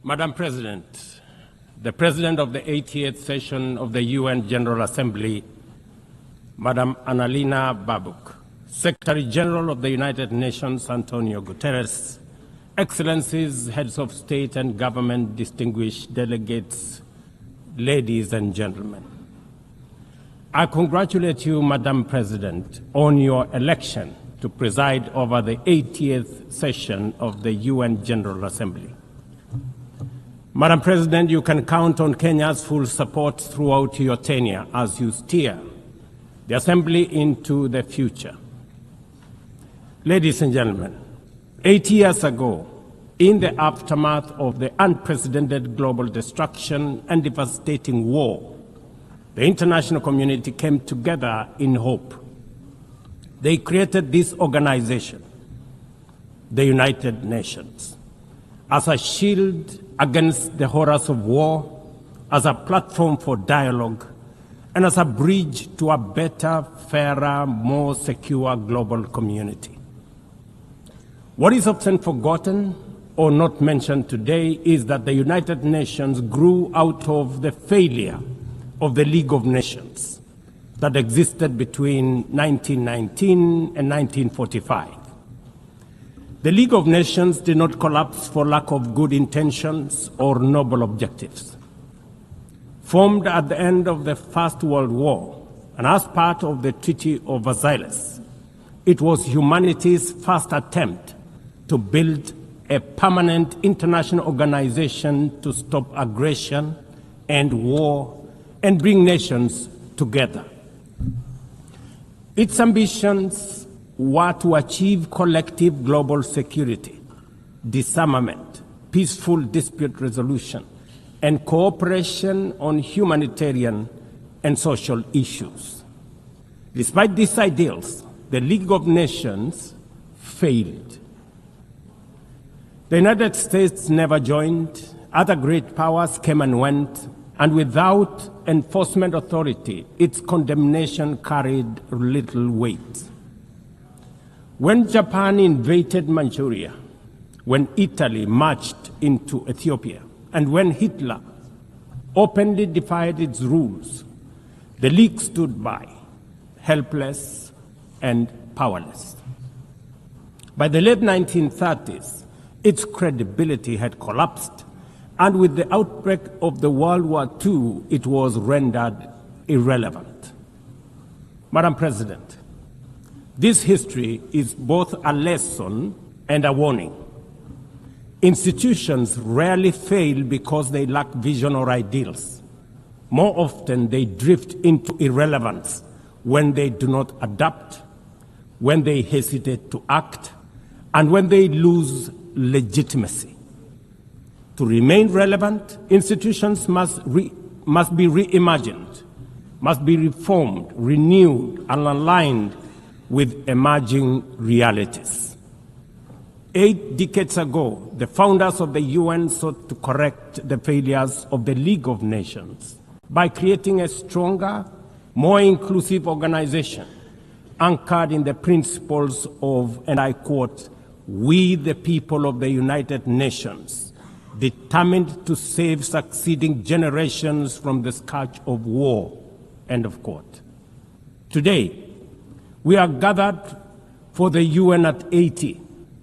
Madam President, the President of the 88th session of the UN General Assembly, Madam Annalena Baerbock, Secretary General of the United Nations, Antonio Guterres, Excellencies, Heads of State and Government, distinguished delegates, ladies and gentlemen. I congratulate you, Madam President, on your election to preside over the 80th session of the UN General Assembly. Madam President, you can count on Kenya's full support throughout your tenure as you steer the Assembly into the future. Ladies and gentlemen, 8 years ago, in the aftermath of the unprecedented global destruction and devastating war, the international community came together in hope. They created this organization, the United Nations, as a shield against the horrors of war, as a platform for dialogue, and as a bridge to a better, fairer, more secure global community. What is often forgotten or not mentioned today is that the United Nations grew out of the failure of the League of Nations that existed between 1919 and 1945. The League of Nations did not collapse for lack of good intentions or noble objectives. Formed at the end of the First World War and as part of the Treaty of Versailles, it was humanity's first attempt to build a permanent international organization to stop aggression and war and bring nations together. Its ambitions were to achieve collective global security, disarmament, peaceful dispute resolution, and cooperation on humanitarian and social issues. Despite these ideals, the League of Nations failed. The United States never joined, other great powers came and went, and without enforcement authority, its condemnation carried little weight. When Japan invaded Manchuria, when Italy marched into Ethiopia, and when Hitler openly defied its rules, the League stood by, helpless and powerless. By the late 1930s, its credibility had collapsed, and with the outbreak of the World War II, it was rendered irrelevant. Madam President, this history is both a lesson and a warning. Institutions rarely fail because they lack vision or ideals. More often, they drift into irrelevance when they do not adapt, when they hesitate to act, and when they lose legitimacy. To remain relevant, institutions must be reimagined, must be reformed, renewed, and aligned with emerging realities. 8 decades ago, the founders of the UN sought to correct the failures of the League of Nations by creating a stronger, more inclusive organization anchored in the principles of, and I quote, "We the people of the United Nations, determined to save succeeding generations from the scourge of war," end of quote. Today, we are gathered for the UN at 80.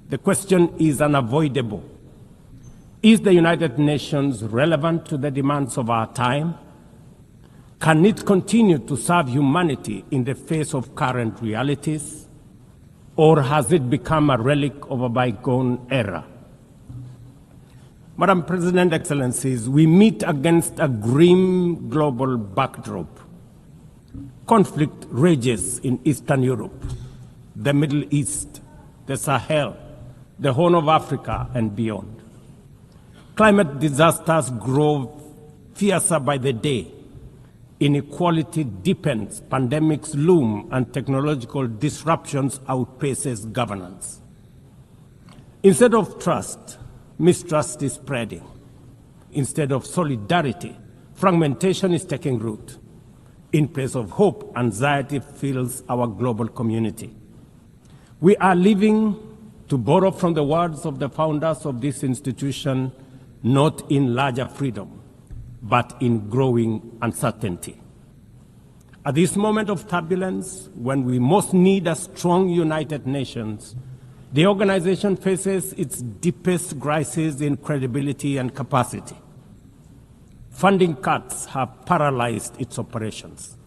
The question is unavoidable. Is the United Nations relevant to the demands of our time? Can it continue to serve humanity in the face of current realities? Or has it become a relic of a bygone era? Madam President, Excellencies, we meet against a grim global backdrop. Conflict rages in Eastern Europe, the Middle East, the Sahel, the Horn of Africa, and beyond. Climate disasters grow fiercer by the day. Inequality deepens, pandemics loom, and technological disruptions outpaces governance. Instead of trust, mistrust is spreading. Instead of solidarity, fragmentation is taking root. In place of hope, anxiety fills our global community. We are living, to borrow from the words of the founders of this institution, not in larger freedom, but in growing uncertainty. At this moment of turbulence, when we most need a strong United Nations, the organization faces its deepest crisis in credibility and capacity. Funding cuts have paralyzed its operations.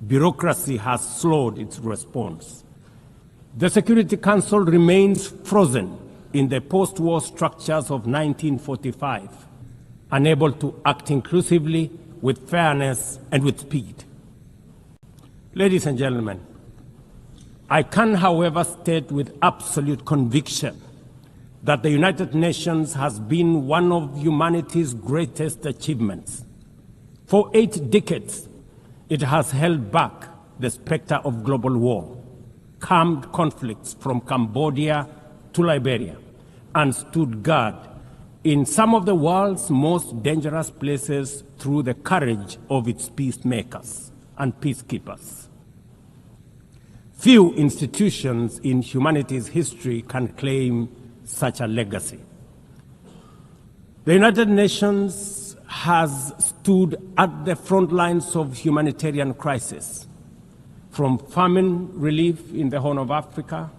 Bureaucracy has slowed its response. The Security Council remains frozen in the post-war structures of 1945, unable to act inclusively, with fairness, and with speed. Ladies and gentlemen, I can, however, state with absolute conviction that the United Nations has been one of humanity's greatest achievements. For 8 decades, it has held back the specter of global war, calmed conflicts from Cambodia to Liberia, and stood guard in some of the world's most dangerous places through the courage of its peacemakers and peacekeepers. Few institutions in humanity's history can claim such a legacy. The United Nations has stood at the front lines of humanitarian crisis, from famine relief in the Horn of Africa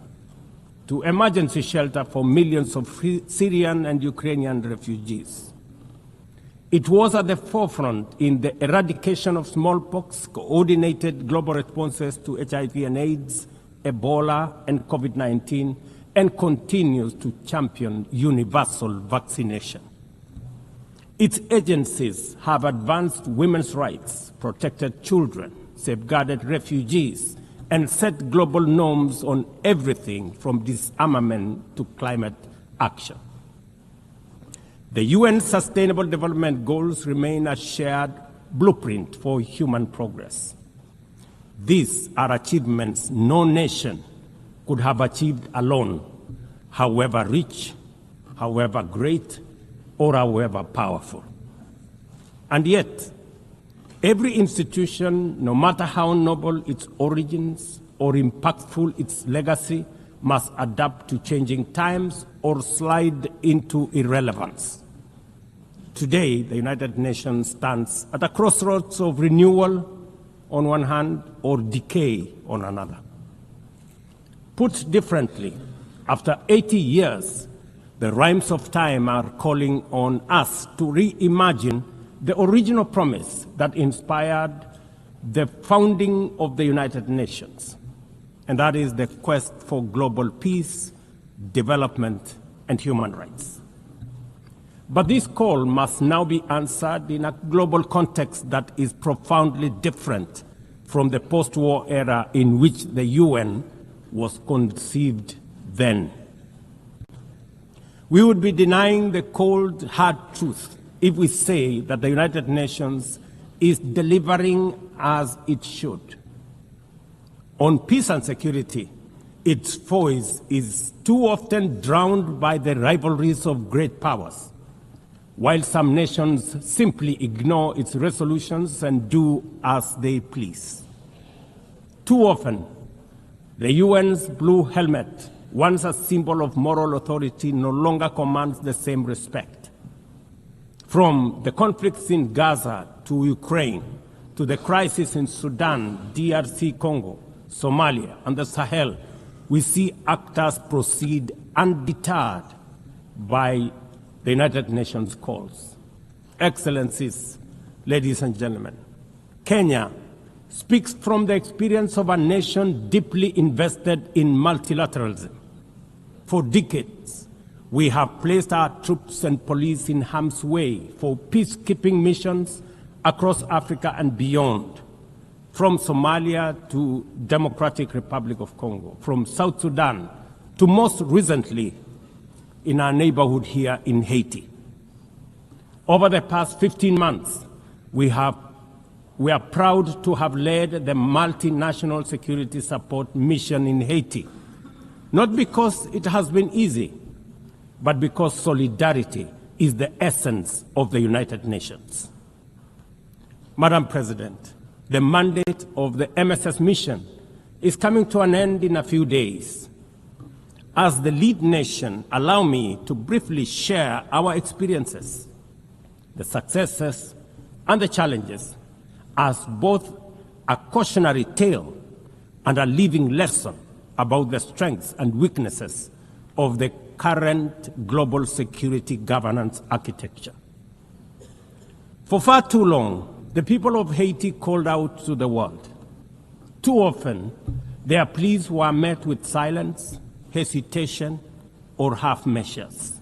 to emergency shelter for millions of Syrian and Ukrainian refugees. It was at the forefront in the eradication of smallpox, coordinated global responses to HIV and AIDS, Ebola, and COVID-19, and continues to champion universal vaccination. Its agencies have advanced women's rights, protected children, safeguarded refugees, and set global norms on everything from disarmament to climate action. The UN Sustainable Development Goals remain a shared blueprint for human progress. These are achievements no nation could have achieved alone, however rich, however great, or however powerful. And yet, every institution, no matter how noble its origins or impactful its legacy, must adapt to changing times or slide into irrelevance. Today, the United Nations stands at a crossroads of renewal on one hand or decay on another. Put differently, after 80 years, the rhymes of time are calling on us to reimagine the original promise that inspired the founding of the United Nations, and that is the quest for global peace, development, and human rights. But this call must now be answered in a global context that is profoundly different from the post-war era in which the UN was conceived then. We would be denying the cold, hard truth if we say that the United Nations is delivering as it should. On peace and security, its voice is too often drowned by the rivalries of great powers, while some nations simply ignore its resolutions and do as they please. Too often, the UN's blue helmet, once a symbol of moral authority, no longer commands the same respect. From the conflicts in Gaza to Ukraine, to the crisis in Sudan, DRC Congo, Somalia, and the Sahel, we see actors proceed undeterred by the United Nations calls. Excellencies, ladies and gentlemen, Kenya speaks from the experience of a nation deeply invested in multilateralism. For decades, we have placed our troops and police in harm's way for peacekeeping missions across Africa and beyond, from Somalia to Democratic Republic of Congo, from South Sudan to most recently in our neighborhood here in Haiti. Over the past 15 months, we are proud to have led the multinational security support mission in Haiti, not because it has been easy, but because solidarity is the essence of the United Nations. Madam President, the mandate of the MSS mission is coming to an end in a few days. As the lead nation, allow me to briefly share our experiences. the successes and the challenges as both a cautionary tale and a living lesson about the strengths and weaknesses of the current global security governance architecture. For far too long, the people of Haiti called out to the world. Too often, their pleas were met with silence, hesitation, or half measures.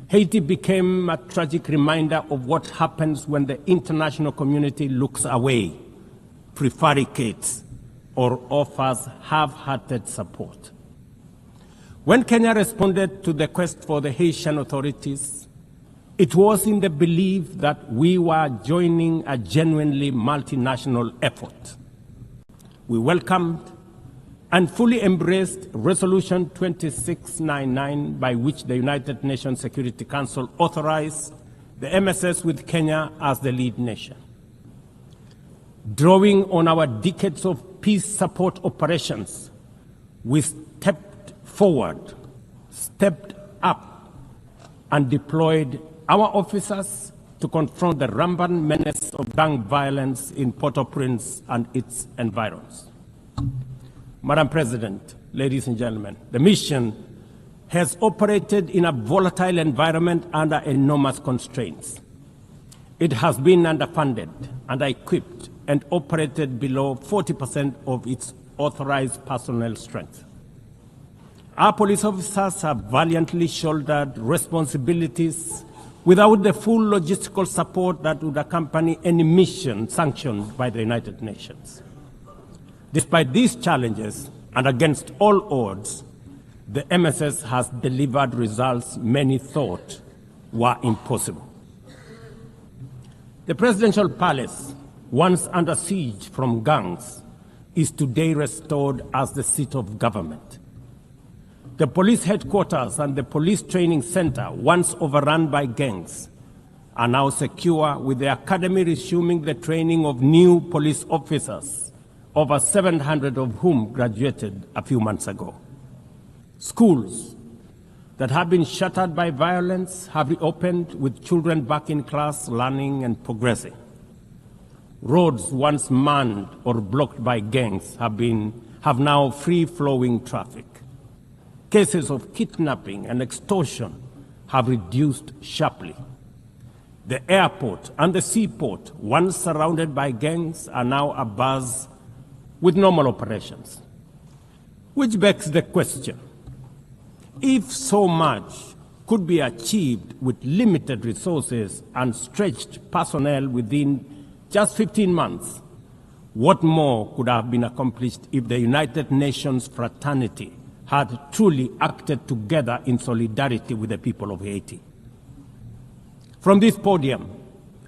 Haiti became a tragic reminder of what happens when the international community looks away, prevaricates, or offers half-hearted support. When Kenya responded to the quest for the Haitian authorities, it was in the belief that we were joining a genuinely multinational effort. We welcomed and fully embraced Resolution 2699, by which the United Nations Security Council authorized the MSS with Kenya as the lead nation. Drawing on our decades of peace support operations, we stepped forward, stepped up, and deployed our officers to confront the rampant menace of gang violence in Port-au-Prince and its environs. Madam President, ladies and gentlemen, the mission has operated in a volatile environment under enormous constraints. It has been underfunded, under-equipped, and operated below 40% of its authorized personnel strength. Our police officers have valiantly shouldered responsibilities without the full logistical support that would accompany any mission sanctioned by the United Nations. Despite these challenges, and against all odds, the MSS has delivered results many thought were impossible. The presidential palace, once under siege from gangs, is today restored as the seat of government. The police headquarters and the police training center, once overrun by gangs, are now secure, with the academy resuming the training of new police officers, over 700 of whom graduated a few months ago. Schools that have been shattered by violence have reopened, with children back in class, learning and progressing. Roads once manned or blocked by gangs have now free-flowing traffic. Cases of kidnapping and extortion have reduced sharply. The airport and the seaport, once surrounded by gangs, are now abuzz with normal operations. Which begs the question, if so much could be achieved with limited resources and stretched personnel within just 15 months, what more could have been accomplished if the United Nations fraternity had truly acted together in solidarity with the people of Haiti? From this podium,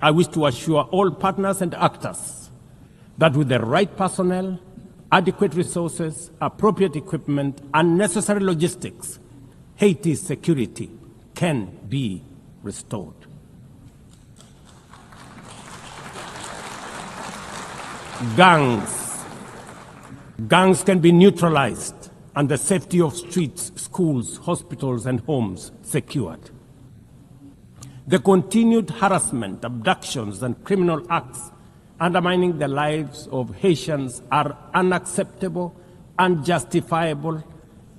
I wish to assure all partners and actors that with the right personnel, adequate resources, appropriate equipment, and necessary logistics, Haiti's security can be restored. Gangs can be neutralized and the safety of streets, schools, hospitals, and homes secured. The continued harassment, abductions, and criminal acts undermining the lives of Haitians are unacceptable, unjustifiable,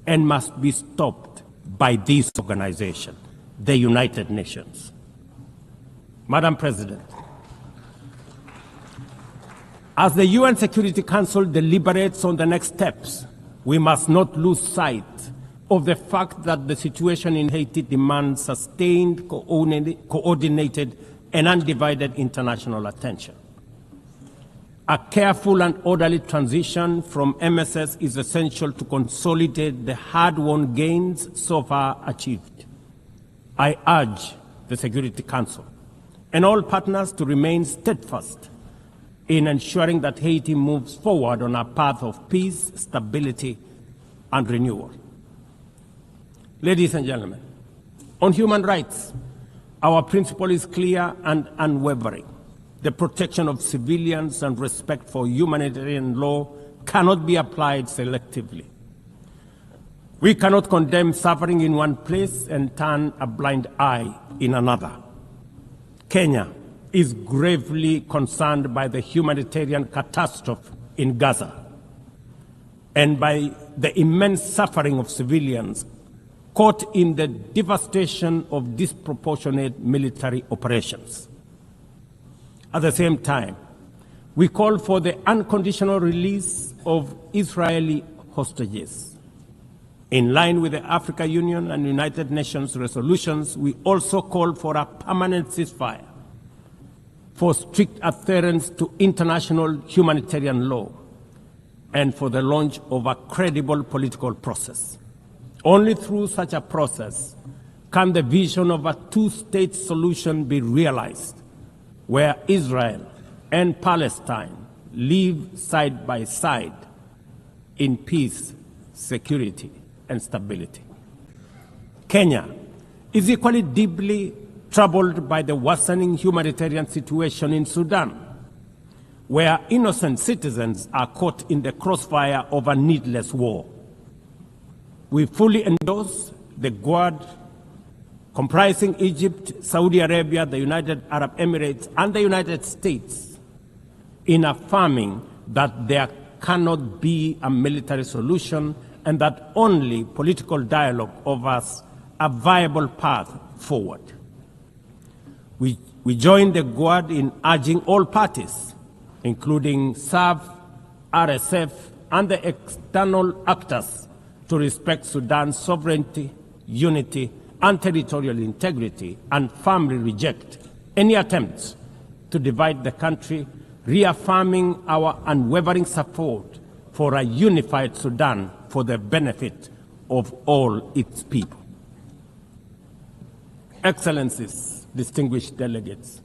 and must be stopped by this organization, the United Nations. Madam President, as the UN Security Council deliberates on the next steps, we must not lose sight of the fact that the situation in Haiti demands sustained, coordinated, and undivided international attention. A careful and orderly transition from MSS is essential to consolidate the hard-won gains so far achieved. I urge the Security Council and all partners to remain steadfast in ensuring that Haiti moves forward on a path of peace, stability, and renewal. Ladies and gentlemen, on human rights, our principle is clear and unwavering. The protection of civilians and respect for humanitarian law cannot be applied selectively. We cannot condemn suffering in one place and turn a blind eye in another. Kenya is gravely concerned by the humanitarian catastrophe in Gaza and by the immense suffering of civilians caught in the devastation of disproportionate military operations. At the same time, we call for the unconditional release of Israeli hostages. In line with the African Union and United Nations resolutions, we also call for a permanent ceasefire, for strict adherence to international humanitarian law, and for the launch of a credible political process. Only through such a process can the vision of a two-state solution be realized, where Israel and Palestine live side by side in peace, security, and stability. Kenya is equally deeply troubled by the worsening humanitarian situation in Sudan, where innocent citizens are caught in the crossfire of a needless war. We fully endorse the Quad, comprising Egypt, Saudi Arabia, the United Arab Emirates, and the United States, in affirming that there cannot be a military solution and that only political dialogue offers a viable path forward. We join the Quad in urging all parties, including SAF, RSF, and the external actors, to respect Sudan's sovereignty, unity, and territorial integrity, and firmly reject any attempts to divide the country, reaffirming our unwavering support for a unified Sudan for the benefit of all its people. Excellencies, distinguished delegates,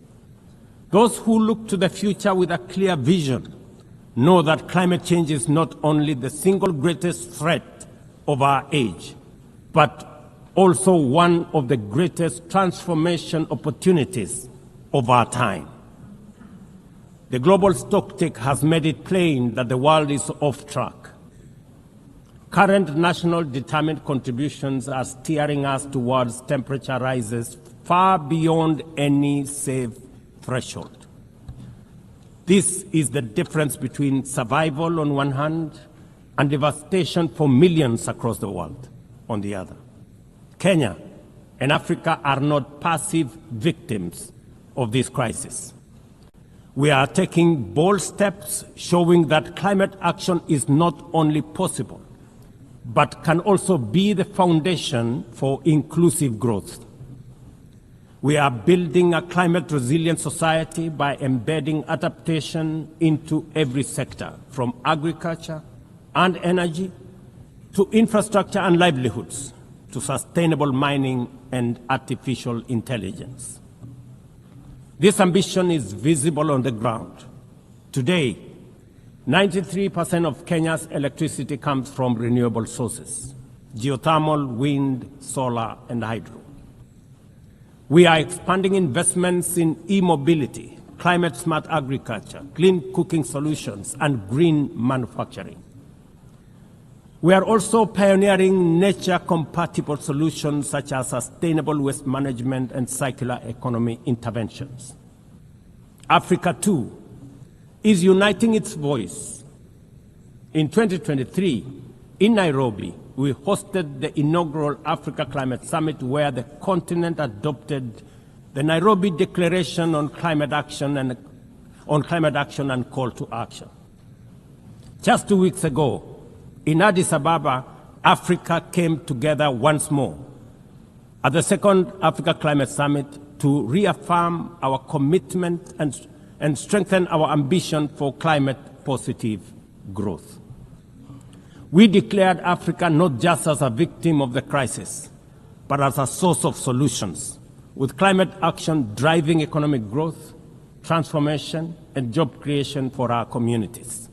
those who look to the future with a clear vision know that climate change is not only the single greatest threat of our age, but also one of the greatest transformation opportunities of our time. The global stocktake has made it plain that the world is off track. Current national determined contributions are steering us towards temperature rises far beyond any safe threshold. This is the difference between survival on one hand and devastation for millions across the world on the other. Kenya and Africa are not passive victims of this crisis. We are taking bold steps showing that climate action is not only possible, but can also be the foundation for inclusive growth. We are building a climate-resilient society by embedding adaptation into every sector, from agriculture and energy to infrastructure and livelihoods, to sustainable mining and artificial intelligence. This ambition is visible on the ground. Today, 93% of Kenya's electricity comes from renewable sources: geothermal, wind, solar, and hydro. We are expanding investments in e-mobility, climate-smart agriculture, clean cooking solutions, and green manufacturing. We are also pioneering nature-compatible solutions such as sustainable waste management and circular economy interventions. Africa, too, is uniting its voice. In 2023, in Nairobi, we hosted the inaugural Africa Climate Summit, where the continent adopted the Nairobi Declaration on Climate Action and Call to Action. Just 2 weeks ago, in Addis Ababa, Africa came together once more at the second Africa Climate Summit to reaffirm our commitment and strengthen our ambition for climate-positive growth. We declared Africa not just as a victim of the crisis, but as a source of solutions, with climate action driving economic growth, transformation, and job creation for our communities.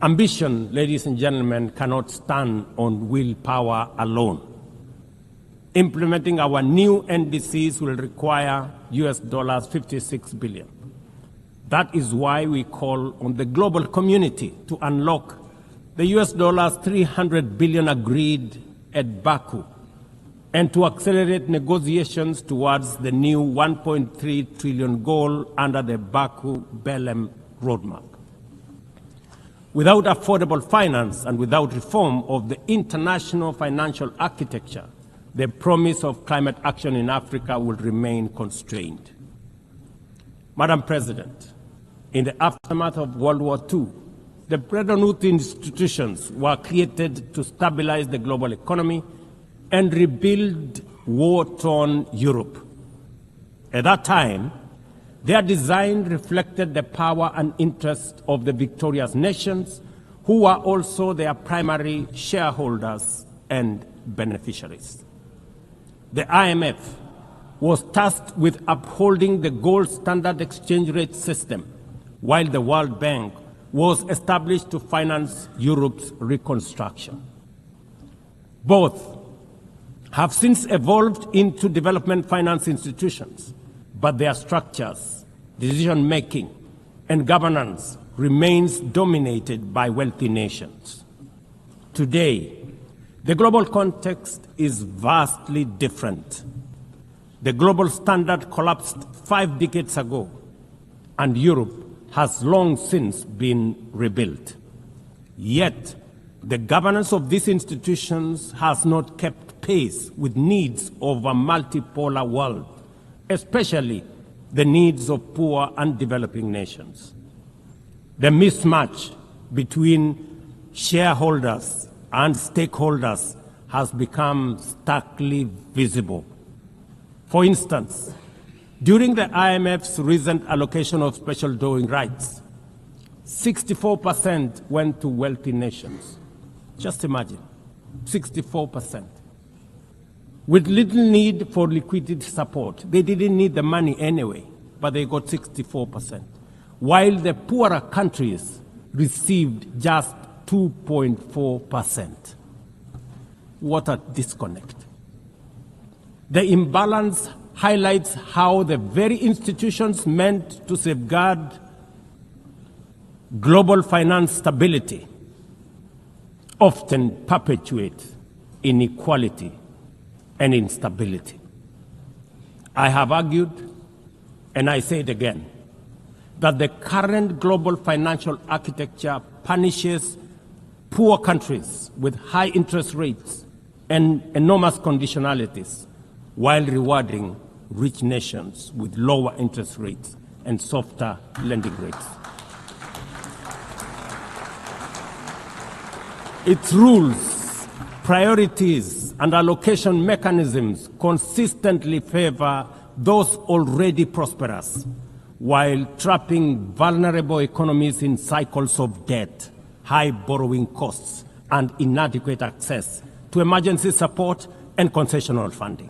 Ambition, ladies and gentlemen, cannot stand on willpower alone. Implementing our new NDCs will require $56 billion. That is why we call on the global community to unlock the $300 billion agreed at Baku and to accelerate negotiations towards the new 1.3 trillion goal under the Baku-Belem roadmap. Without affordable finance and without reform of the international financial architecture, the promise of climate action in Africa will remain constrained. Madam President, in the aftermath of World War II, the Bretton Woods institutions were created to stabilize the global economy and rebuild war-torn Europe. At that time, their design reflected the power and interest of the victorious nations, who were also their primary shareholders and beneficiaries. The IMF was tasked with upholding the gold standard exchange rate system, while the World Bank was established to finance Europe's reconstruction. Both have since evolved into development finance institutions, but their structures, decision-making, and governance remains dominated by wealthy nations. Today, the global context is vastly different. The global standard collapsed 5 decades ago, and Europe has long since been rebuilt. Yet, the governance of these institutions has not kept pace with needs of a multipolar world, especially the needs of poor and developing nations. The mismatch between shareholders and stakeholders has become starkly visible. For instance, during the IMF's recent allocation of special drawing rights, 64% went to wealthy nations. Just imagine, 64%. With little need for liquidity support. They didn't need the money anyway, but they got 64%. While the poorer countries received just 2.4%. What a disconnect. The imbalance highlights how the very institutions meant to safeguard global finance stability often perpetuate inequality and instability. I have argued, and I say it again, that the current global financial architecture punishes poor countries with high interest rates and enormous conditionalities, while rewarding rich nations with lower interest rates and softer lending rates. Its rules, priorities, and allocation mechanisms consistently favor those already prosperous, while trapping vulnerable economies in cycles of debt, high borrowing costs, and inadequate access to emergency support and concessional funding.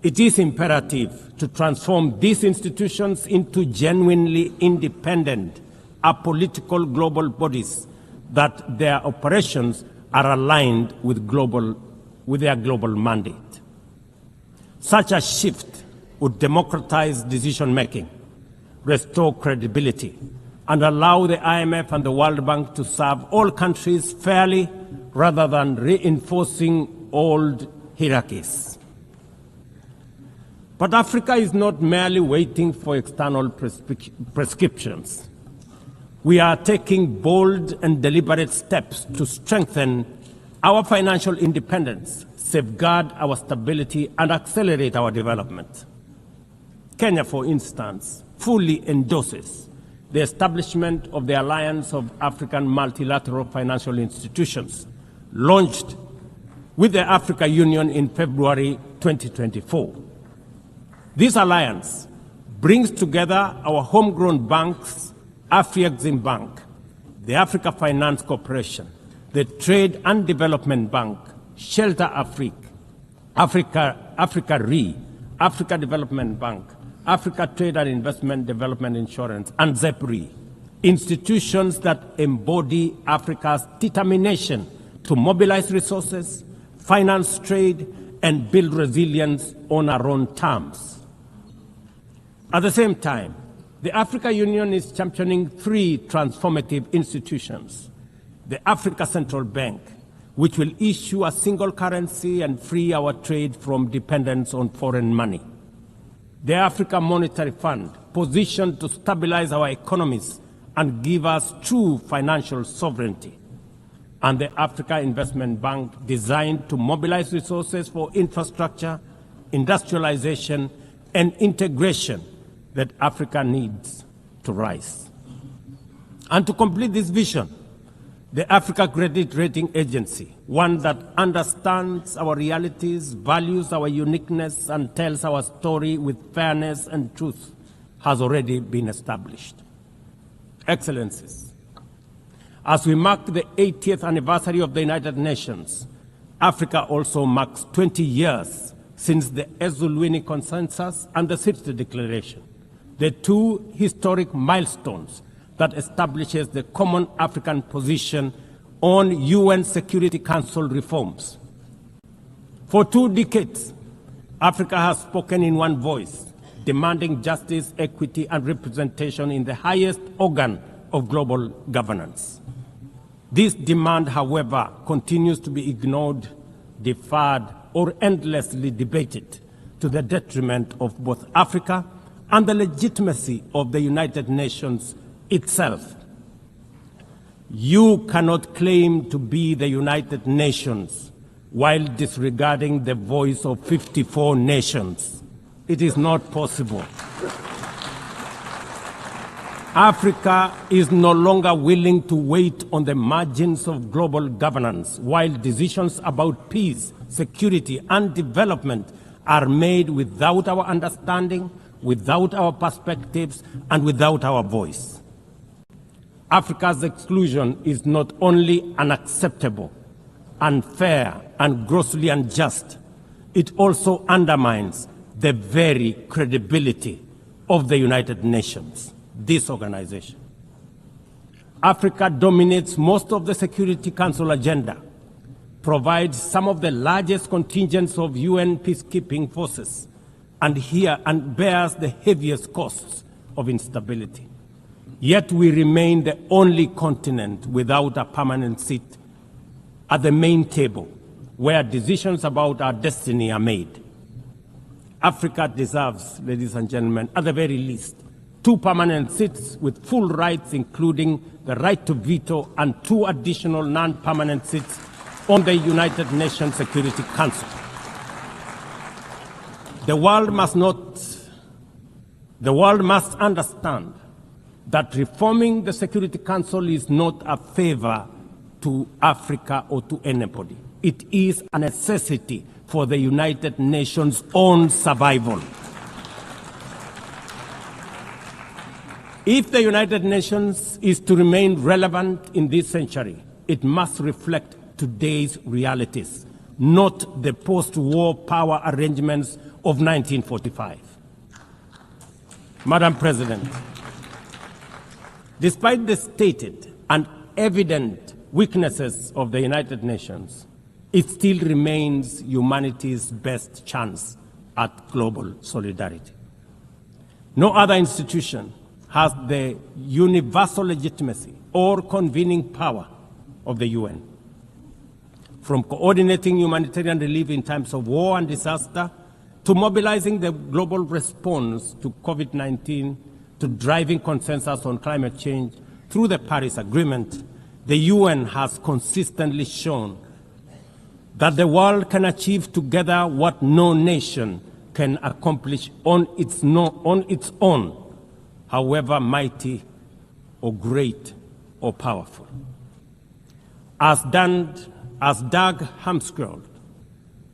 It is imperative to transform these institutions into genuinely independent, apolitical global bodies that their operations are aligned with their global mandate. Such a shift would democratize decision-making, restore credibility, and allow the IMF and the World Bank to serve all countries fairly rather than reinforcing old hierarchies. But Africa is not merely waiting for external prescriptions. We are taking bold and deliberate steps to strengthen our financial independence, safeguard our stability, and accelerate our development. Kenya, for instance, fully endorses the establishment of the Alliance of African Multilateral Financial Institutions, launched with the African Union in February 2024. This alliance brings together our homegrown banks, Afrexim Bank, the Africa Finance Corporation, the Trade and Development Bank, Shelter Afrique, Africa Re, Africa Development Bank, Africa Trade and Investment Development Insurance, and ZEPRI, institutions that embody Africa's determination to mobilize resources, finance trade, and build resilience on our own terms. At the same time, the African Union is championing 3 transformative institutions: the Africa Central Bank, which will issue a single currency and free our trade from dependence on foreign money. The Africa Monetary Fund, positioned to stabilize our economies and give us true financial sovereignty. And the Africa Investment Bank, designed to mobilize resources for infrastructure, industrialization, and integration that Africa needs to rise. And to complete this vision, the Africa Credit Rating Agency, one that understands our realities, values our uniqueness, and tells our story with fairness and truth, has already been established. Excellencies, as we mark the 80th anniversary of the United Nations, Africa also marks 20 years since the Ezulwini Consensus and the City Declaration, the two historic milestones that establishes the common African position on UN Security Council reforms. For 2 decades, Africa has spoken in one voice, demanding justice, equity, and representation in the highest organ of global governance. This demand, however, continues to be ignored, deferred, or endlessly debated to the detriment of both Africa and the legitimacy of the United Nations itself. You cannot claim to be the United Nations while disregarding the voice of 54 nations. It is not possible. Africa is no longer willing to wait on the margins of global governance while decisions about peace, security, and development are made without our understanding, without our perspectives, and without our voice. Africa's exclusion is not only unacceptable, unfair, and grossly unjust, it also undermines the very credibility of the United Nations, this organization. Africa dominates most of the Security Council agenda, provides some of the largest contingents of UN peacekeeping forces, and bears the heaviest costs of instability. Yet we remain the only continent without a permanent seat at the main table where decisions about our destiny are made. Africa deserves, ladies and gentlemen, at the very least, 2 permanent seats with full rights, including the right to veto, and 2 additional non-permanent seats on the United Nations Security Council. The world must understand that reforming the Security Council is not a favor to Africa or to anybody. It is a necessity for the United Nations' own survival. If the United Nations is to remain relevant in this century, it must reflect today's realities, not the post-war power arrangements of 1945. Madam President, despite the stated and evident weaknesses of the United Nations, it still remains humanity's best chance at global solidarity. No other institution has the universal legitimacy or convening power of the UN. From coordinating humanitarian relief in times of war and disaster, to mobilizing the global response to COVID-19, to driving consensus on climate change through the Paris Agreement, the UN has consistently shown that the world can achieve together what no nation can accomplish on its own, however mighty or great or powerful. As Doug Hammarskjöld,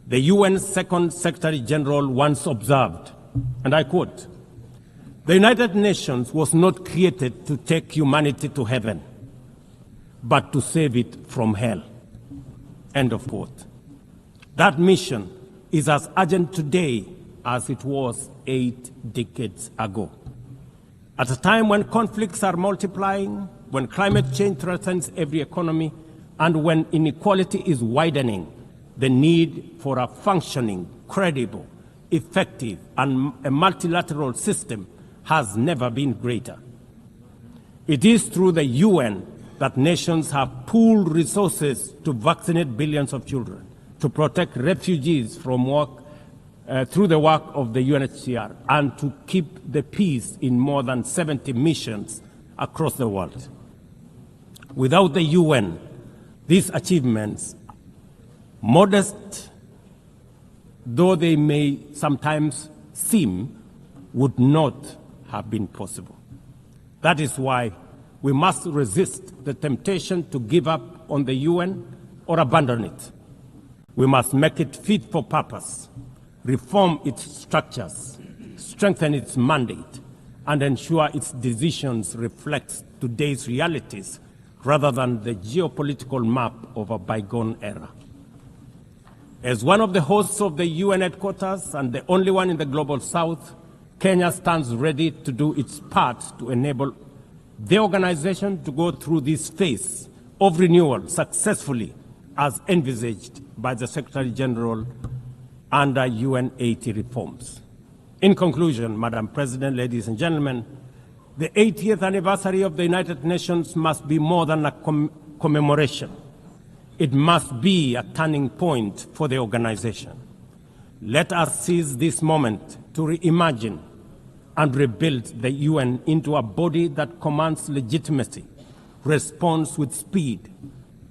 the UN Second Secretary General, once observed, and I quote, "The United Nations was not created to take humanity to heaven, but to save it from hell." End of quote. That mission is as urgent today as it was 8 decades ago. At a time when conflicts are multiplying, when climate change threatens every economy, and when inequality is widening, the need for a functioning, credible, effective, and a multilateral system has never been greater. It is through the UN that nations have pooled resources to vaccinate billions of children, to protect refugees from through the work of the UNHCR, and to keep the peace in more than 70 missions across the world. Without the UN, these achievements, modest though they may sometimes seem, would not have been possible. That is why we must resist the temptation to give up on the UN or abandon it. We must make it fit for purpose, reform its structures, strengthen its mandate, and ensure its decisions reflect today's realities rather than the geopolitical map of a bygone era. As one of the hosts of the UN headquarters and the only one in the Global South, Kenya stands ready to do its part to enable the organization to go through this phase of renewal successfully as envisaged by the Secretary General under UN Haiti reforms. In conclusion, Madam President, ladies and gentlemen, the 80th anniversary of the United Nations must be more than a commemoration. It must be a turning point for the organization. Let us seize this moment to reimagine and rebuild the UN into a body that commands legitimacy, responds with speed,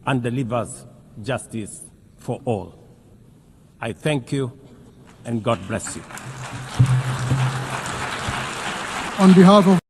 and delivers justice for all. I thank you, and God bless you. On behalf of